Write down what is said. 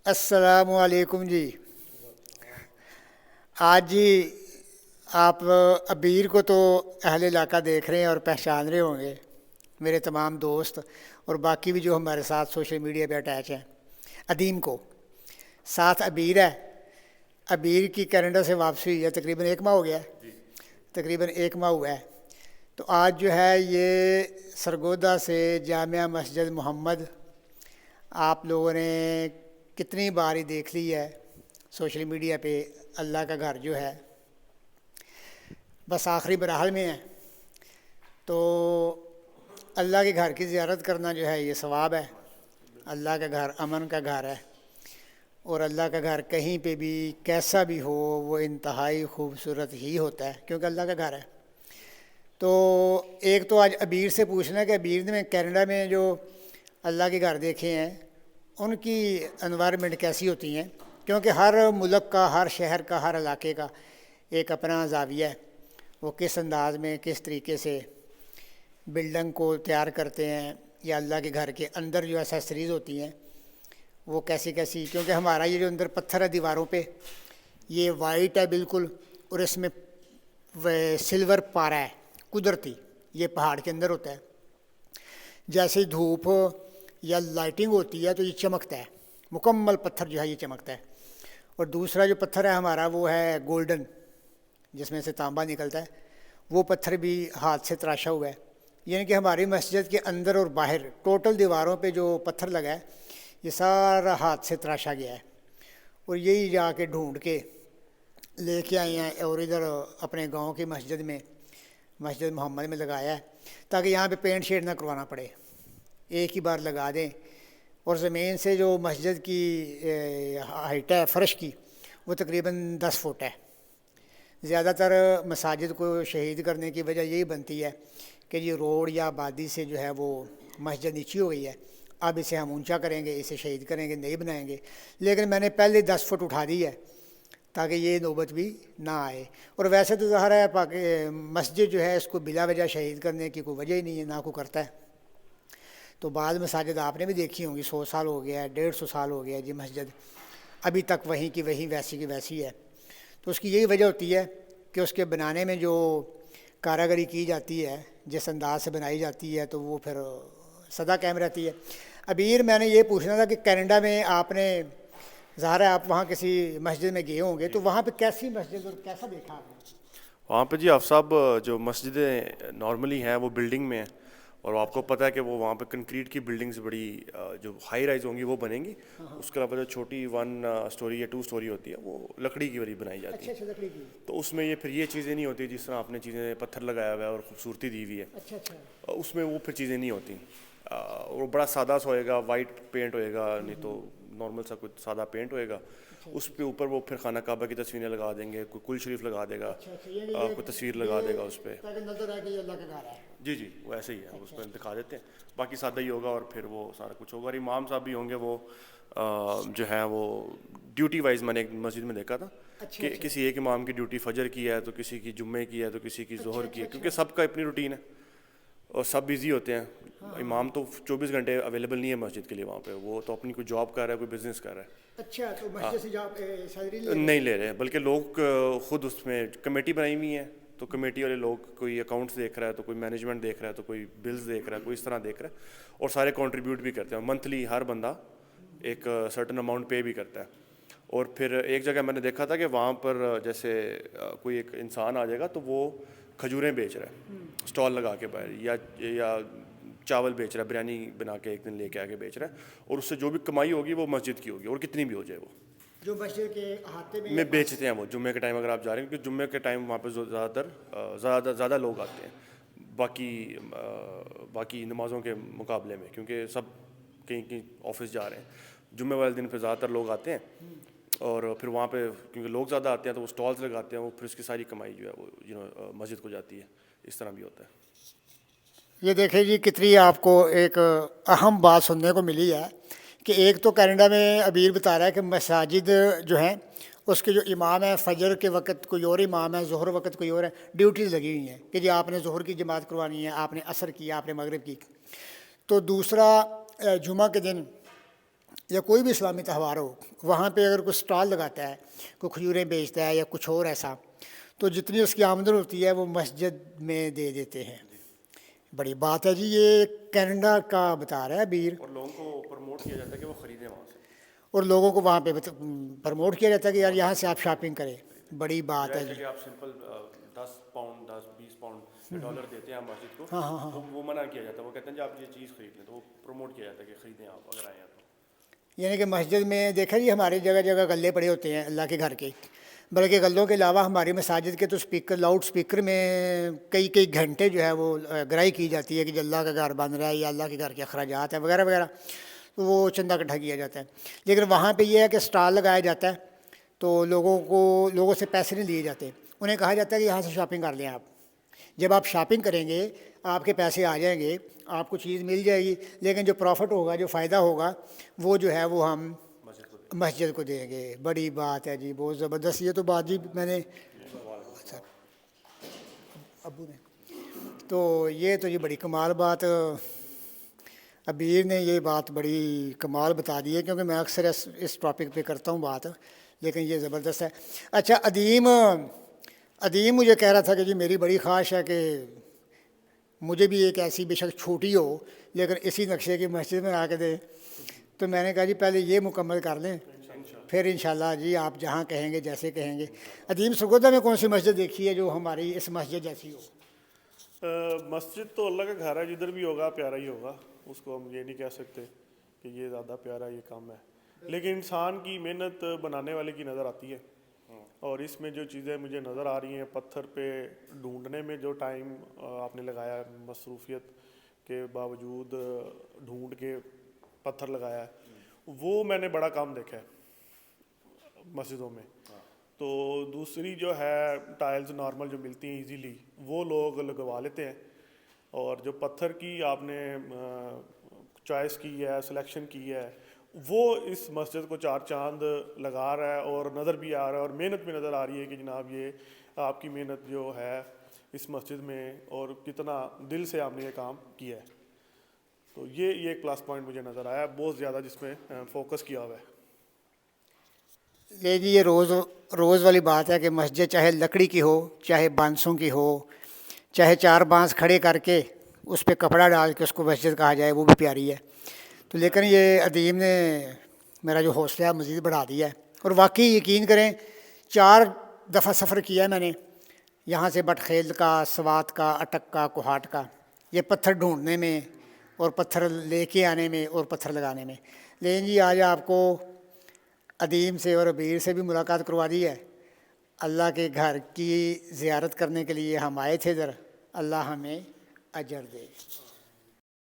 السلام علیکم جی۔ آج جی آپ عبیر کو تو اہل علاقہ دیکھ رہے ہیں اور پہچان رہے ہوں گے، میرے تمام دوست اور باقی بھی جو ہمارے ساتھ سوشل میڈیا پہ اٹیچ ہیں۔ عدیم کو ساتھ عبیر ہے، عبیر کی کینیڈا سے واپسی ہوئی ہے، تقریباً 1 ماہ ہو گیا ہے، تقریباً 1 ماہ ہوا ہے۔ تو آج جو ہے یہ سرگودا سے جامعہ مسجد محمد آپ لوگوں نے کتنی بار ہی دیکھ لی ہے سوشل میڈیا پہ، اللہ کا گھر جو ہے بس آخری مراحل میں ہے۔ تو اللہ کے گھر کی زیارت کرنا جو ہے یہ ثواب ہے۔ اللہ کا گھر امن کا گھر ہے، اور اللہ کا گھر کہیں پہ بھی کیسا بھی ہو وہ انتہائی خوبصورت ہی ہوتا ہے، کیونکہ اللہ کا گھر ہے۔ تو ایک تو آج عبیر سے پوچھنا ہے کہ عبیر نے کینیڈا میں جو اللہ کے گھر دیکھے ہیں ان کی انوائرمنٹ کیسی ہوتی ہیں، کیونکہ ہر ملک کا، ہر شہر کا، ہر علاقے کا ایک اپنا زاویہ ہے، وہ کس انداز میں کس طریقے سے بلڈنگ کو تیار کرتے ہیں، یا اللہ کے گھر کے اندر جو ایسیسریز ہوتی ہیں وہ کیسی کیسی، کیونکہ ہمارا یہ جو اندر پتھر ہے دیواروں پہ یہ وائٹ ہے بالکل، اور اس میں سلور پارا ہے قدرتی، یہ پہاڑ کے اندر ہوتا ہے، جیسے دھوپ یا لائٹنگ ہوتی ہے تو یہ چمکتا ہے، مکمل پتھر جو ہے یہ چمکتا ہے۔ اور دوسرا جو پتھر ہے ہمارا وہ ہے گولڈن، جس میں سے تانبا نکلتا ہے، وہ پتھر بھی ہاتھ سے تراشا ہوا ہے، یعنی کہ ہماری مسجد کے اندر اور باہر ٹوٹل دیواروں پہ جو پتھر لگا ہے یہ سارا ہاتھ سے تراشا گیا ہے، اور یہی جا کے ڈھونڈ کے لے کے آئے ہیں اور ادھر اپنے گاؤں کی مسجد میں، مسجد محمد میں لگایا ہے، تاکہ یہاں پہ پینٹ شیڈ نہ کروانا پڑے، ایک ہی بار لگا دیں۔ اور زمین سے جو مسجد کی ہائٹ ہے فرش کی وہ تقریباً 10 فٹ ہے۔ زیادہ تر مساجد کو شہید کرنے کی وجہ یہی بنتی ہے کہ یہ روڈ یا آبادی سے جو ہے وہ مسجد نیچی ہو گئی ہے، اب اسے ہم اونچا کریں گے، اسے شہید کریں گے، نہیں بنائیں گے، لیکن میں نے پہلے 10 فٹ اٹھا دی ہے تاکہ یہ نوبت بھی نہ آئے۔ اور ویسے تو ظاہر ہے مسجد جو ہے اس کو بلا وجہ شہید کرنے کی کوئی وجہ ہی نہیں ہے، نہ کوئی کرتا ہے۔ تو بعض مساجد آپ نے بھی دیکھی ہوں گی، 100 سال ہو گیا ہے، 150 سال ہو گیا ہے جی مسجد، ابھی تک وہیں کی وہیں ویسی کی ویسی ہے۔ تو اس کی یہی وجہ ہوتی ہے کہ اس کے بنانے میں جو کاراگری کی جاتی ہے، جس انداز سے بنائی جاتی ہے، تو وہ پھر سدا قائم رہتی ہے۔ عبیر میں نے یہ پوچھنا تھا کہ کینیڈا میں آپ نے، ظاہر ہے آپ وہاں کسی مسجد میں گئے ہوں گے، تو وہاں پہ کیسی مسجد اور کیسا دیکھا آپ نے؟ وہاں پہ جی آف صاحب جو مسجدیں نارملی ہیں وہ بلڈنگ میں ہیں، اور آپ کو پتہ ہے کہ وہ وہاں پہ کنکریٹ کی بلڈنگز بڑی جو ہائی رائز ہوں گی وہ بنیں گی، اس کے علاوہ جو چھوٹی 1 اسٹوری یا 2 اسٹوری ہوتی ہے وہ لکڑی کی بڑی بنائی جاتی ہے۔ اچھا لکڑی کی، تو اس میں یہ پھر یہ چیزیں نہیں ہوتی جس طرح آپ نے چیزیں پتھر لگایا ہوا ہے اور خوبصورتی دی ہوئی ہے، اچھا اس میں وہ پھر چیزیں نہیں ہوتی، اور بڑا سادہ سا ہوئے گا، وائٹ پینٹ ہوئے گا، نہیں تو نارمل سا کوئی سادہ پینٹ ہوئے گا، اس پہ اوپر وہ پھر خانہ کعبہ کی تصویریں لگا دیں گے، کوئی کل شریف لگا دے گا، کوئی تصویر لگا دے گا اس پہ، تاکہ نظر آئے کہ یہ اللہ کا گھر ہے۔ جی وہ ایسے ہی ہے، اس پہ دکھا دیتے ہیں، باقی سادہ ہی ہوگا، اور پھر وہ سارا کچھ ہوگا۔ اور امام صاحب بھی ہوں گے، وہ جو ہے وہ ڈیوٹی وائز میں نے ایک مسجد میں دیکھا تھا کہ کسی ایک امام کی ڈیوٹی فجر کی ہے، تو کسی کی جمعے کی ہے، تو کسی کی ظہر کی ہے، کیونکہ سب کا اپنی روٹین ہے اور سب بزی ہوتے ہیں۔ امام تو 24 گھنٹے اویلیبل نہیں ہے مسجد کے لیے وہاں پہ، وہ تو اپنی کوئی جاب کر رہا ہے، کوئی بزنس کر رہا ہے۔ اچھا، تو مسجد سے جاب سیلری نہیں لے رہے، بلکہ لوگ خود اس میں کمیٹی بنائی ہوئی ہے، تو کمیٹی والے لوگ، کوئی اکاؤنٹس دیکھ رہا ہے، تو کوئی مینجمنٹ دیکھ رہا ہے، تو کوئی بلز دیکھ رہا ہے، کوئی اس طرح دیکھ رہا ہے، اور سارے کنٹریبیوٹ بھی کرتے ہیں، منتھلی ہر بندہ ایک سرٹن اماؤنٹ پے بھی کرتا ہے۔ اور پھر ایک جگہ میں نے دیکھا تھا کہ وہاں پر جیسے کوئی ایک انسان آ جائے گا تو وہ کھجوریں بیچ رہا ہے اسٹال لگا کے باہر، یا چاول بیچ رہا ہے، بریانی بنا کے ایک دن لے کے آ کے بیچ رہا ہے، اور اس سے جو بھی کمائی ہوگی وہ مسجد کی ہوگی، اور کتنی بھی ہو جائے وہ جو مسجد کے احاطے میں بیچتے ہیں۔ وہ جمعے کے ٹائم اگر آپ جا رہے ہیں، کیونکہ جمعے کے ٹائم وہاں پہ زیادہ لوگ آتے ہیں باقی نمازوں کے مقابلے میں، کیونکہ سب کہیں آفس جا رہے ہیں، جمعے والے دن پہ زیادہ تر لوگ آتے ہیں، اور پھر وہاں پہ کیونکہ لوگ زیادہ آتے ہیں تو وہ اسٹالز لگاتے ہیں، وہ پھر اس کی ساری کمائی جو ہے وہ مسجد کو جاتی ہے، اس طرح بھی ہوتا ہے۔ یہ دیکھیں جی کتنی آپ کو ایک اہم بات سننے کو ملی ہے کہ ایک تو کینیڈا میں عبیر بتا رہا ہے کہ مساجد جو ہیں اس کے جو امام ہیں فجر کے وقت کوئی اور امام ہے، ظہر وقت کوئی اور ہے، ڈیوٹیز لگی ہوئی ہیں کہ جی آپ نے ظہر کی جماعت کروانی ہے، آپ نے عصر کی، آپ نے مغرب کی۔ تو دوسرا جمعہ کے دن یا کوئی بھی اسلامی تہوار ہو، وہاں پہ اگر کوئی اسٹال لگاتا ہے، کوئی کھجوریں بیچتا ہے یا کچھ اور ایسا، تو جتنی اس کی آمدن ہوتی ہے وہ مسجد میں دے دیتے ہیں۔ بڑی بات ہے جی، یہ کینیڈا کا بتا رہا ہے بیر، اور لوگوں کو پروموٹ کیا جاتا ہے کہ وہ خریدیں وہاں سے، اور لوگوں کو وہاں پہ پروموٹ کیا جاتا ہے کہ یار یہاں سے آپ شاپنگ کریں۔ بڑی بات ہے بجائے جی۔ کہ آپ سمپل 10 پاؤنڈ 10-20 پاؤنڈ یا ڈالر دیتے ہیں مسجد کو، ہاں ہاں ہاں، وہ منع کیا جاتا ہے، وہ کہتے ہیں جی آپ یہ چیز خرید لیں، تو وہ پروموٹ کیا جاتا ہے کہ خریدیں آپ اگر آئیں تو۔ یعنی کہ مسجد میں دیکھا جی ہماری جگہ جگہ غلے پڑے ہوتے ہیں اللہ کے گھر کے، بلکہ غلوں کے علاوہ ہماری مساجد کے تو اسپیکر، لاؤڈ اسپیکر میں کئی کئی گھنٹے جو ہے وہ گرائی کی جاتی ہے کہ جو اللہ کا گھر بن رہا ہے یا اللہ کے گھر کے اخراجات ہیں وغیرہ وغیرہ، تو وہ چندہ اکٹھا کیا جاتا ہے۔ لیکن وہاں پہ یہ ہے کہ اسٹال لگایا جاتا ہے تو لوگوں سے پیسے نہیں لیے جاتے، انہیں کہا جاتا ہے کہ یہاں سے شاپنگ کر لیں آپ، جب آپ شاپنگ کریں گے آپ کے پیسے آ جائیں گے، آپ کو چیز مل جائے گی، لیکن جو پروفٹ ہوگا، جو فائدہ ہوگا، وہ جو ہے وہ ہم مسجد کو دیں گے۔ بڑی بات ہے جی، بہت زبردست۔ یہ تو بات جی میں نے اچھا ابو نے تو یہ تو یہ بڑی کمال بات ابیر نے یہ بات بڑی کمال بتا دی ہے، کیونکہ میں اکثر اس ٹاپک پہ کرتا ہوں بات، لیکن یہ زبردست ہے۔ اچھا ادیم مجھے کہہ رہا تھا کہ جی میری بڑی خواہش ہے کہ مجھے بھی ایک ایسی بے شک چھوٹی ہو لیکن اسی نقشے کی مسجد میں آ کے دے، تو میں نے کہا جی پہلے یہ مکمل کر لیں، پھر انشاءاللہ جی آپ جہاں کہیں گے جیسے کہیں گے۔ ادیم سرگودا میں کون سی مسجد دیکھی ہے جو ہماری اس مسجد جیسی ہو؟ مسجد تو اللہ کا گھر ہے، جدھر بھی ہوگا پیارا ہی ہوگا، اس کو ہم یہ نہیں کہہ سکتے کہ یہ زیادہ پیارا یہ کم ہے، لیکن انسان کی محنت بنانے والے کی نظر آتی ہے، اور اس میں جو چیزیں مجھے نظر آ رہی ہیں، پتھر پہ ڈھونڈنے میں جو ٹائم آپ نے لگایا، مصروفیت کے باوجود ڈھونڈ کے پتھر لگایا ہے، وہ میں نے بڑا کام دیکھا ہے مسجدوں میں۔ تو دوسری جو ہے ٹائلز نارمل جو ملتی ہیں ایزیلی، وہ لوگ لگوا لیتے ہیں، اور جو پتھر کی آپ نے چوائس کی ہے، سلیکشن کی ہے، وہ اس مسجد کو چار چاند لگا رہا ہے، اور نظر بھی آ رہا ہے، اور محنت بھی نظر آ رہی ہے کہ جناب یہ آپ کی محنت جو ہے اس مسجد میں، اور کتنا دل سے آپ نے یہ کام کیا ہے۔ تو یہ ایک پلس پوائنٹ مجھے نظر آیا بہت زیادہ، جس میں فوکس کیا ہوا ہے۔ لے جی یہ روز والی بات ہے کہ مسجد چاہے لکڑی کی ہو، چاہے بانسوں کی ہو، چاہے 4 بانس کھڑے کر کے اس پہ کپڑا ڈال کے اس کو مسجد کہا جائے، وہ بھی پیاری ہے۔ تو لیکن یہ ادیم نے میرا جو حوصلہ ہے مزید بڑھا دیا ہے، اور واقعی یقین کریں 4 دفعہ سفر کیا ہے میں نے، یہاں سے بٹ خیل کا، سوات کا، اٹک کا، کوہاٹ کا، یہ پتھر ڈھونڈنے میں اور پتھر لے کے آنے میں اور پتھر لگانے میں۔ لیکن جی آج آپ کو ادیم سے اور ابیر سے بھی ملاقات کروا دی ہے۔ اللہ کے گھر کی زیارت کرنے کے لیے ہم آئے تھے ادھر، اللہ ہمیں اجر دے۔